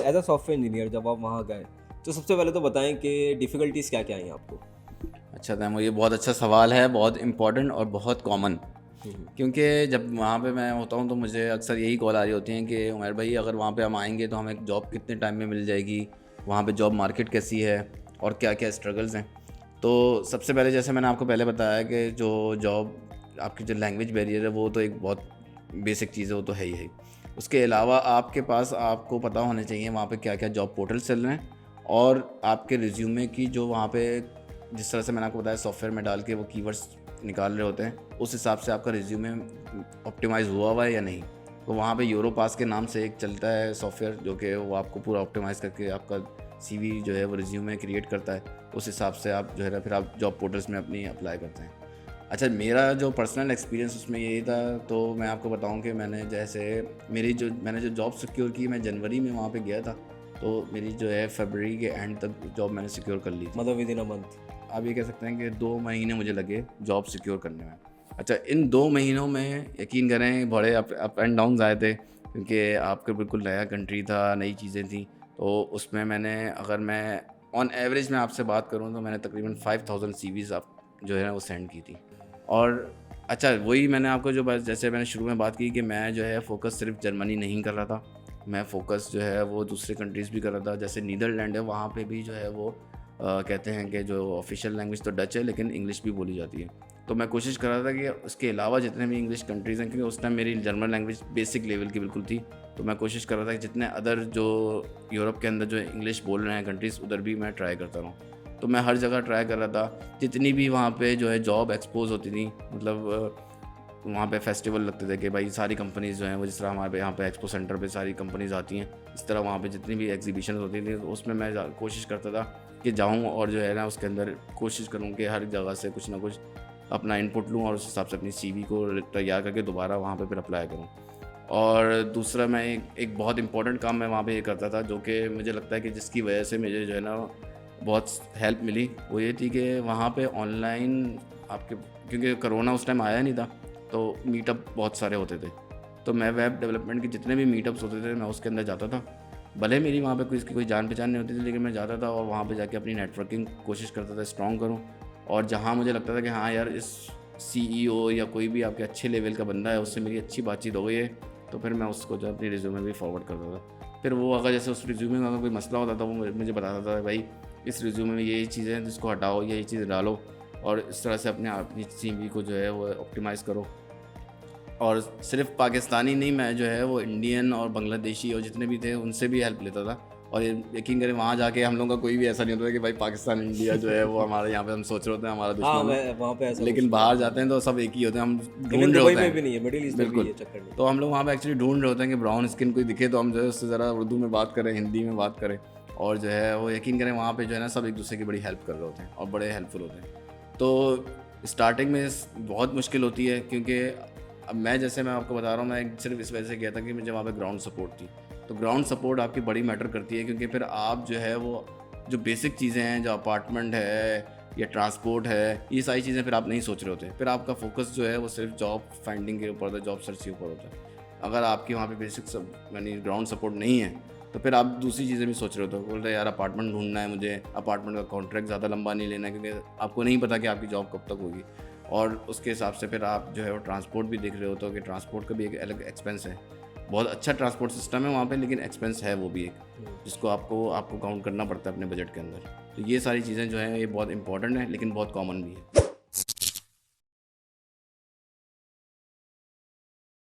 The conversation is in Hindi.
एज अ सॉफ्टवेयर इंजीनियर जब आप वहाँ गए तो सबसे पहले तो बताएं कि डिफ़िकल्टीज़ क्या क्या आई आपको। अच्छा तैमूर, ये बहुत अच्छा सवाल है, बहुत इम्पोर्टेंट और बहुत कॉमन। क्योंकि जब वहाँ पे मैं होता हूँ तो मुझे अक्सर यही कॉल आ रही होती हैं कि उमर भाई अगर वहाँ पे हम आएंगे तो हमें जॉब कितने टाइम में मिल जाएगी, वहाँ पे जॉब मार्केट कैसी है और क्या क्या स्ट्रगल्स हैं। तो सबसे पहले जैसे मैंने आपको पहले बताया कि जो जॉब आपकी जो लैंग्वेज बैरियर है वो तो एक बहुत बेसिक चीज़ है, वो तो है ही है। उसके अलावा आपके पास आपको पता होने चाहिए वहाँ पे क्या क्या जॉब पोर्टल चल रहे हैं, और आपके रिज्यूमे की जो वहाँ पे जिस तरह से मैंने आपको बताया सॉफ्टवेयर में डाल के वो कीवर्ड्स निकाल रहे होते हैं, उस हिसाब से आपका रिज्यूमे ऑप्टिमाइज़ हुआ है या नहीं। तो वहाँ पे यूरोपास के नाम से एक चलता है सॉफ्टवेयर जो कि वो आपको पूरा ऑप्टिमाइज़ करके आपका सीवी जो है वो रिज्यूमे क्रिएट करता है। उस हिसाब से आप जो है ना फिर आप जॉब पोर्टल्स में अपनी अप्लाई करते हैं। अच्छा, मेरा जो पर्सनल एक्सपीरियंस उसमें यही था, तो मैं आपको बताऊं कि मैंने जो जॉब सिक्योर की, मैं जनवरी में वहाँ पे गया था, तो मेरी जो है फरवरी के एंड तक जॉब मैंने सिक्योर कर ली थी। मतलब विद इन अ मंथ आप ये कह सकते हैं कि 2 महीने मुझे लगे जॉब सिक्योर करने में। अच्छा, इन 2 महीनों में यकीन करें बड़े अप एंड डाउन्स आए थे, क्योंकि आपका बिल्कुल नया कंट्री था, नई चीज़ें थी। तो उसमें अगर मैं ऑन एवरेज मैं आपसे बात करूं तो मैंने तकरीबन 5000 सीवीज़ आप जो है ना वो सेंड की थी। और अच्छा, वही मैंने आपको जो बात जैसे मैंने शुरू में बात की कि मैं जो है फ़ोकस सिर्फ जर्मनी नहीं कर रहा था, मैं फ़ोकस जो है वो दूसरे कंट्रीज़ भी कर रहा था। जैसे नीदरलैंड है, वहाँ पे भी जो है वो कहते हैं कि जो ऑफिशियल लैंग्वेज तो डच है लेकिन इंग्लिश भी बोली जाती है। तो मैं कोशिश कर रहा था कि उसके अलावा जितने भी इंग्लिश कंट्रीज़ हैं, क्योंकि उस टाइम मेरी जर्मन लैंग्वेज बेसिक लेवल की बिल्कुल थी, तो मैं कोशिश कर रहा था कि जितने अदर जो यूरोप के अंदर जो इंग्लिश बोल रहे हैं कंट्रीज़, उधर भी मैं ट्राई करता रहूँ। तो मैं हर जगह ट्राई कर रहा था, जितनी भी वहाँ पे जो है जॉब एक्सपोज होती थी, मतलब वहाँ पे फेस्टिवल लगते थे कि भाई सारी कंपनीज़ जो हैं वो, जिस तरह हमारे यहाँ पे एक्सपो सेंटर पे सारी कंपनीज़ आती हैं, इस तरह वहाँ पे जितनी भी एग्जीबिशन होती थी तो उसमें मैं कोशिश करता था कि जाऊँ और जो है ना उसके अंदर कोशिश करूँ कि हर जगह से कुछ ना कुछ अपना इनपुट लूँ और उस हिसाब से अपनी सीवी को तैयार करके दोबारा वहाँ पे फिर अप्लाई करूँ। और दूसरा मैं एक बहुत इंपॉर्टेंट काम मैं वहाँ पे ये करता था, जो कि मुझे लगता है कि जिसकी वजह से मुझे जो है ना बहुत हेल्प मिली, वो ये थी कि वहाँ पे ऑनलाइन आपके, क्योंकि कोरोना उस टाइम आया नहीं था, तो मीटअप बहुत सारे होते थे। तो मैं वेब डेवलपमेंट के जितने भी मीटअप्स होते थे मैं उसके अंदर जाता था। भले मेरी वहाँ पे कोई जान पहचान नहीं होती थी, लेकिन मैं जाता था और वहाँ पे जाके अपनी नेटवर्किंग कोशिश करता था स्ट्रॉन्ग करूँ। और जहाँ मुझे लगता था कि हाँ यार, इस सीईओ या कोई भी आपके अच्छे लेवल का बंदा है, उससे मेरी अच्छी बातचीत हो गई है, तो फिर मैं उसको जो अपनी रिज्यूमे भी फॉरवर्ड करता था। फिर वो अगर जैसे उस रिज्यूमे में अगर कोई मसला होता था, वो मुझे बताता था भाई इस रिज्यूमे में ये चीज़ें हैं जिसको हटाओ, ये चीज़ डालो, और इस तरह से अपनी सीवी को जो है वो ऑप्टिमाइज़ करो। और सिर्फ पाकिस्तानी नहीं, मैं जो है वो इंडियन और बांग्लादेशी और जितने भी थे उनसे भी हेल्प लेता था। और यकीन करें वहाँ जाके हम लोगों का कोई भी ऐसा नहीं होता कि भाई पाकिस्तान इंडिया जो है वो हमारे यहाँ पे हम सोच रहे होते हैं हमारा हाँ, दुश्मन है, वहाँ पे ऐसा लेकिन कुछ बाहर नहीं जाते हैं तो सब एक ही होते हैं, हम इवन ढूंढ रहे दुबई होते में भी हैं। नहीं है, मिडिल ईस्ट में भी बिल्कुल। ये चक्कर नहीं। तो हम लोग वहाँ पे एक्चुअली ढूंढ रहे होते हैं कि ब्राउन स्किन कोई दिखे तो हम जो है उससे ज़रा उर्दू में बात करें, हिंदी में बात करें, और जो है वो यकीन करें वहाँ पे जो है ना सब एक दूसरे की बड़ी हेल्प कर रहे होते हैं और बड़े हेल्पफुल होते हैं। तो स्टार्टिंग में बहुत मुश्किल होती है, क्योंकि अब मैं आपको बता रहा हूँ, मैं सिर्फ इस वजह से गया था कि मुझे वहाँ पे ग्राउंड सपोर्ट थी। तो ग्राउंड सपोर्ट आपकी बड़ी मैटर करती है, क्योंकि फिर आप जो है वो जो बेसिक चीज़ें हैं, जो अपार्टमेंट है या ट्रांसपोर्ट है, ये सारी चीज़ें फिर आप नहीं सोच रहे होते। फिर आपका फोकस जो है वो सिर्फ जॉब फाइंडिंग के ऊपर होता है, जॉब सर्च के ऊपर होता है। अगर आपकी वहाँ पे बेसिक सब यानी ग्राउंड सपोर्ट नहीं है, तो फिर आप दूसरी चीज़ें भी सोच रहे होते हो, बोल रहे यार अपार्टमेंट ढूंढना है मुझे, अपार्टमेंट का कॉन्ट्रैक्ट ज़्यादा लंबा नहीं लेना है, क्योंकि आपको नहीं पता कि आपकी जॉब कब तक होगी। और उसके हिसाब से फिर आप जो है वो ट्रांसपोर्ट भी देख रहे होते हो कि ट्रांसपोर्ट का भी एक अलग एक्सपेंस है। बहुत अच्छा ट्रांसपोर्ट सिस्टम है वहाँ पे, लेकिन एक्सपेंस है वो भी एक, जिसको आपको काउंट करना पड़ता है अपने बजट के अंदर। तो ये सारी चीज़ें जो हैं ये बहुत इंपॉर्टेंट है, लेकिन बहुत कॉमन भी है।